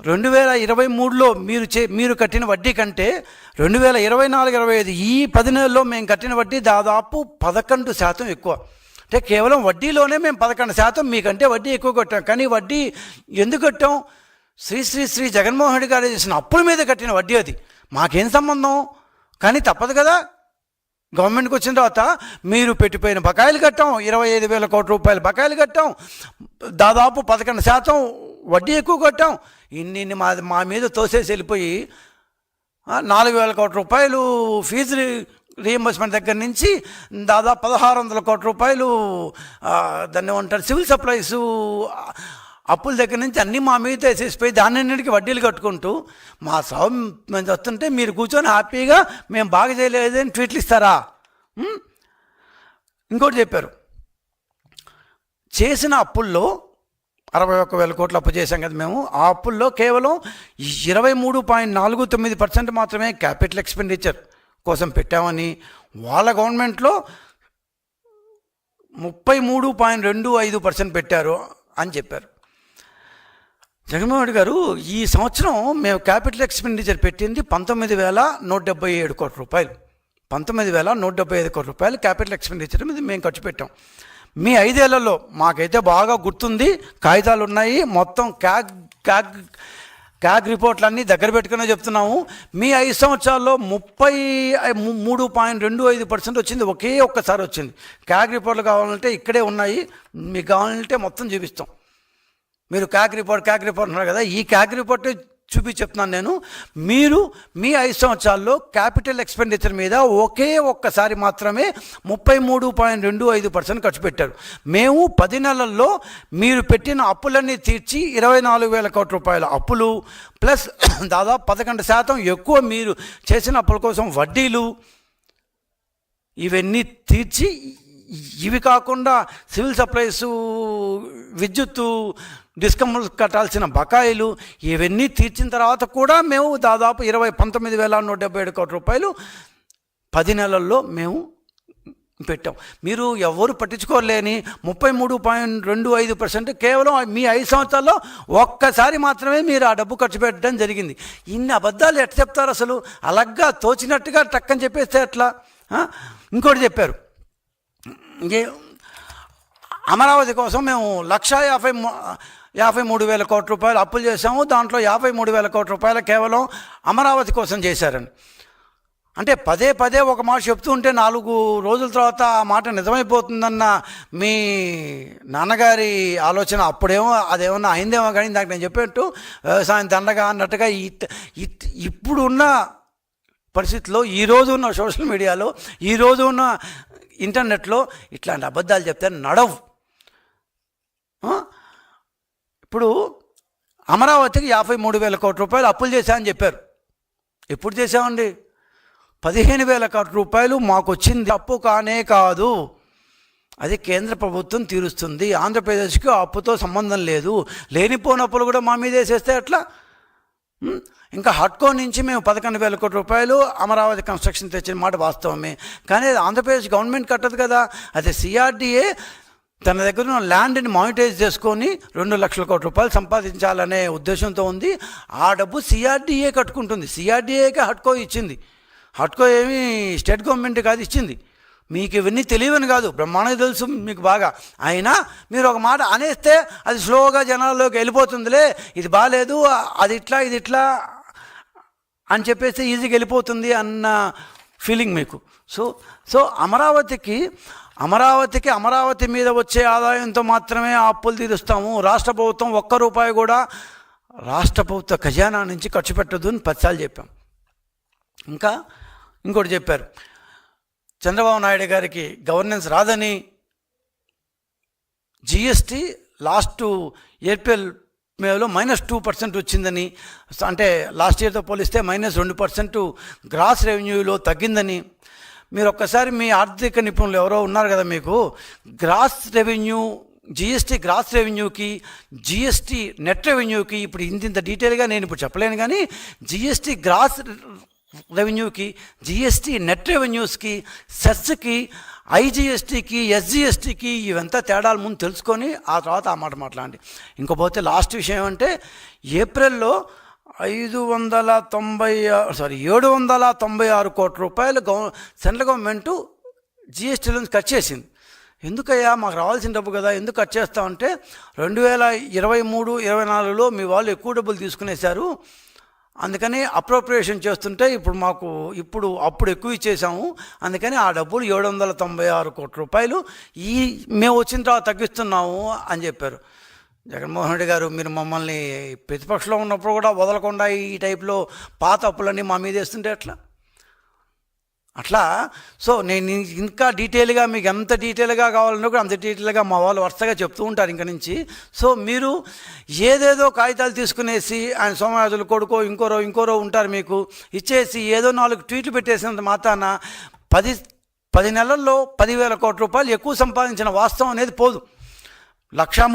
2023లో మీరు కట్టిన వడ్డీ కంటే 2024-25 ఈ 10 నెలల్లో మేము కట్టిన వడ్డీ దాదాపు 11% ఎక్కువ. అంటే కేవలం వడ్డీలోనే మేము 11% మీకంటే వడ్డీ ఎక్కువ కట్టాం. కానీ వడ్డీ ఎందుకు కట్టాం? శ్రీ జగన్మోహన్ రెడ్డి గారు చేసిన అప్పుల మీద కట్టిన వడ్డీ అది. మాకేం సంబంధం? కానీ తప్పదు కదా. గవర్నమెంట్కి వచ్చిన తర్వాత మీరు పెట్టిపోయిన బకాయిలు కట్టాం, 25,000 కోట్ల రూపాయలు బకాయిలు కట్టాం, దాదాపు 11% వడ్డీ ఎక్కువ కట్టాం. ఇన్ని మా మీద తోసేసి వెళ్ళిపోయి 4,000 కోట్ల రూపాయలు ఫీజు రీఎంబర్స్మెంట్ దగ్గర నుంచి దాదాపు 1,600 కోట్ల రూపాయలు దాన్ని ఏమంటారు సివిల్ సప్లైసు అప్పుల దగ్గర నుంచి అన్నీ మా మీద వేసేసిపోయి దాన్నింటికి వడ్డీలు కట్టుకుంటూ మా సాగు మేము వస్తుంటే మీరు కూర్చొని హ్యాపీగా మేము బాగా చేయలేదని ట్వీట్లు ఇస్తారా? ఇంకోటి చెప్పారు, చేసిన అప్పుల్లో 61,000 కోట్లు అప్పు చేశాం కదా మేము. ఆ అప్పుల్లో కేవలం 23.49% మాత్రమే క్యాపిటల్ ఎక్స్పెండిచర్ కోసం పెట్టామని, వాళ్ళ గవర్నమెంట్లో 33.25% పెట్టారు అని చెప్పారు. జగన్మోహన్ రెడ్డి గారు ఈ సంవత్సరం మేము క్యాపిటల్ ఎక్స్పెండిచర్ పెట్టింది 19,177 కోట్ల రూపాయలు. 19,175 కోట్ల రూపాయలు క్యాపిటల్ ఎక్స్పెండిచర్ మీద మేము ఖర్చు పెట్టాం. మీ 5 ఏళ్లలో మాకైతే బాగా గుర్తుంది, కాగితాలు ఉన్నాయి, మొత్తం క్యాగ్ రిపోర్ట్లన్నీ దగ్గర పెట్టుకునే చెప్తున్నాము. మీ 5 సంవత్సరాల్లో 33.25% వచ్చింది, ఒక్కసారి వచ్చింది. క్యాగ్ రిపోర్ట్లు కావాలంటే ఇక్కడే ఉన్నాయి, మీకు కావాలంటే మొత్తం చూపిస్తాం. మీరు క్యాగ్ రిపోర్ట్ అన్నారు కదా, ఈ క్యాగ్ రిపోర్ట్ చెప్తున్నాను నేను. మీరు మీ 5 సంవత్సరాల్లో క్యాపిటల్ ఎక్స్పెండిచర్ మీద ఒక్కసారి మాత్రమే 33.25% ఖర్చు పెట్టారు. మేము 10 నెలల్లో మీరు పెట్టిన అప్పులన్నీ తీర్చి 24,000 కోట్ల రూపాయల అప్పులు ప్లస్ దాదాపు 11% ఎక్కువ మీరు చేసిన అప్పుల కోసం వడ్డీలు ఇవన్నీ తీర్చి, ఇవి కాకుండా సివిల్ సప్లైసు, విద్యుత్తు, డిస్కమ్లు కట్టాల్సిన బకాయిలు ఇవన్నీ తీర్చిన తర్వాత కూడా మేము దాదాపు 19,177 కోట్ల రూపాయలు 10 నెలల్లో మేము పెట్టాం. మీరు ఎవరు పట్టించుకోలేని 33.25% కేవలం మీ 5 సంవత్సరాల్లో ఒక్కసారి మాత్రమే మీరు ఆ డబ్బు ఖర్చు పెట్టడం జరిగింది. ఇన్ని అబద్ధాలు ఎట్లా చెప్తారు అసలు? అలాగా తోచినట్టుగా టక్కని చెప్పేస్తే ఎట్లా? ఇంకోటి చెప్పారు, అమరావతి కోసం మేము 1,53,000 కోట్ల రూపాయలు అప్పులు చేశాము, దాంట్లో 53,000 కోట్ల రూపాయలు కేవలం అమరావతి కోసం చేశారని. అంటే పదే ఒక మాట చెప్తూ ఉంటే 4 రోజుల తర్వాత ఆ మాట నిజమైపోతుందన్న మీ నాన్నగారి ఆలోచన అప్పుడేమో అదేమన్నా అయిందేమో. కానీ ఇందాక నేను చెప్పేట్టు వ్యవసాయం దండగా అన్నట్టుగా ఇప్పుడున్న పరిస్థితుల్లో, ఈరోజు ఉన్న సోషల్ మీడియాలో, ఈరోజు ఉన్న ఇంటర్నెట్లో ఇట్లాంటి అబద్ధాలు చెప్తే నడవు. ఇప్పుడు అమరావతికి 53,000 కోట్ల రూపాయలు అప్పులు చేశామని చెప్పారు. ఎప్పుడు చేశామండి? 15,000 కోట్ల రూపాయలు మాకు వచ్చింది అప్పు కానే కాదు, అది కేంద్ర ప్రభుత్వం తీరుస్తుంది. ఆంధ్రప్రదేశ్కి అప్పుతో సంబంధం లేదు. లేనిపోని అప్పులు కూడా మా మీద వేసేస్తే ఎట్లా? ఇంకా హట్కో నుంచి మేము 11,000 కోట్ల రూపాయలు అమరావతి కన్స్ట్రక్షన్ తెచ్చిన మాట వాస్తవమే. కానీ ఆంధ్రప్రదేశ్ గవర్నమెంట్ కట్టదు కదా, అది సిఆర్డీఏ తన దగ్గర ఉన్న ల్యాండ్ని మానిటైజ్ చేసుకొని 2 లక్షల కోట్ల రూపాయలు సంపాదించాలనే ఉద్దేశంతో ఉంది. ఆ డబ్బు సిఆర్డీఏ కట్టుకుంటుంది. సిఆర్డీఏకే హట్కో ఇచ్చింది. హట్కో ఏమి స్టేట్ గవర్నమెంట్ కాదు ఇచ్చింది. మీకు ఇవన్నీ తెలియవని కాదు, బ్రహ్మాండంగా తెలుసు మీకు బాగా. అయినా మీరు ఒక మాట అనేస్తే అది స్లోగా జనాల్లోకి వెళ్ళిపోతుందిలే, ఇది బాగాలేదు, అది ఇట్లా ఇది ఇట్లా అని చెప్పేసి ఈజీగా వెళ్ళిపోతుంది అన్న ఫీలింగ్ మీకు. సో అమరావతి మీద వచ్చే ఆదాయంతో మాత్రమే ఆ అప్పులు తీరుస్తాము. రాష్ట్ర ప్రభుత్వం 1 రూపాయి కూడా రాష్ట్ర ప్రభుత్వ ఖజానా నుంచి ఖర్చు పెట్టదు అని 10 సార్లు చెప్పాం. ఇంకోటి చెప్పారు, చంద్రబాబు నాయుడు గారికి గవర్నెన్స్ రాదని, జిఎస్టీ లాస్ట్ ఏప్రిల్ మేలో -2% వచ్చిందని, అంటే లాస్ట్ ఇయర్తో పోలిస్తే -2% గ్రాస్ రెవెన్యూలో తగ్గిందని. మీరు ఒక్కసారి మీ ఆర్థిక నిపుణులు ఎవరో ఉన్నారు కదా మీకు, గ్రాస్ రెవెన్యూ, జిఎస్టీ గ్రాస్ రెవెన్యూకి, జిఎస్టీ నెట్ రెవెన్యూకి ఇప్పుడు ఇంత డీటెయిల్గా నేను ఇప్పుడు చెప్పలేను. కానీ జిఎస్టీ గ్రాస్ రెవెన్యూకి, జిఎస్టీ నెట్ రెవెన్యూస్కి, సెస్కి, ఐజిఎస్టీకి, ఎస్జిఎస్టీకి ఇవంతా తేడాలు ముందు తెలుసుకొని ఆ తర్వాత ఆ మాట మాట్లాడండి. ఇంకపోతే లాస్ట్ విషయం ఏమంటే ఏప్రిల్లో 796 కోట్ల రూపాయలు సెంట్రల్ గవర్నమెంటు జిఎస్టీలో కట్ చేసింది. ఎందుకయ్యా మాకు రావాల్సిన డబ్బు కదా, ఎందుకు కట్ చేస్తామంటే 2023-24లో మీ వాళ్ళు ఎక్కువ డబ్బులు తీసుకునేశారు, అందుకని అప్రోప్రియేషన్ చేస్తుంటే అప్పుడు ఎక్కువ ఇచ్చేసాము, అందుకని ఆ డబ్బులు 796 కోట్ల రూపాయలు మేము వచ్చిన తర్వాత తగ్గిస్తున్నాము అని చెప్పారు. జగన్మోహన్ రెడ్డి గారు, మీరు మమ్మల్ని ప్రతిపక్షంలో ఉన్నప్పుడు కూడా వదలకుండా ఈ టైప్లో పాత అప్పులన్నీ మా మీద వేస్తుంటే అట్లా సో నేను ఇంకా డీటెయిల్గా మీకు ఎంత డీటెయిల్గా కావాలన్నా కూడా అంత డీటెయిల్గా మా వాళ్ళు వరుసగా చెప్తూ ఉంటారు ఇంక నుంచి. సో మీరు ఏదేదో కాగితాలు తీసుకునేసి ఆయన సోమయాజులు కొడుకో ఇంకోరో ఉంటారు, మీకు ఇచ్చేసి ఏదో 4 ట్వీట్లు పెట్టేసినంత మాత్రాన 10 నెలల్లో 10,000 కోట్ల రూపాయలు ఎక్కువ సంపాదించిన వాస్తవం అనేది పోదు. 1,30,000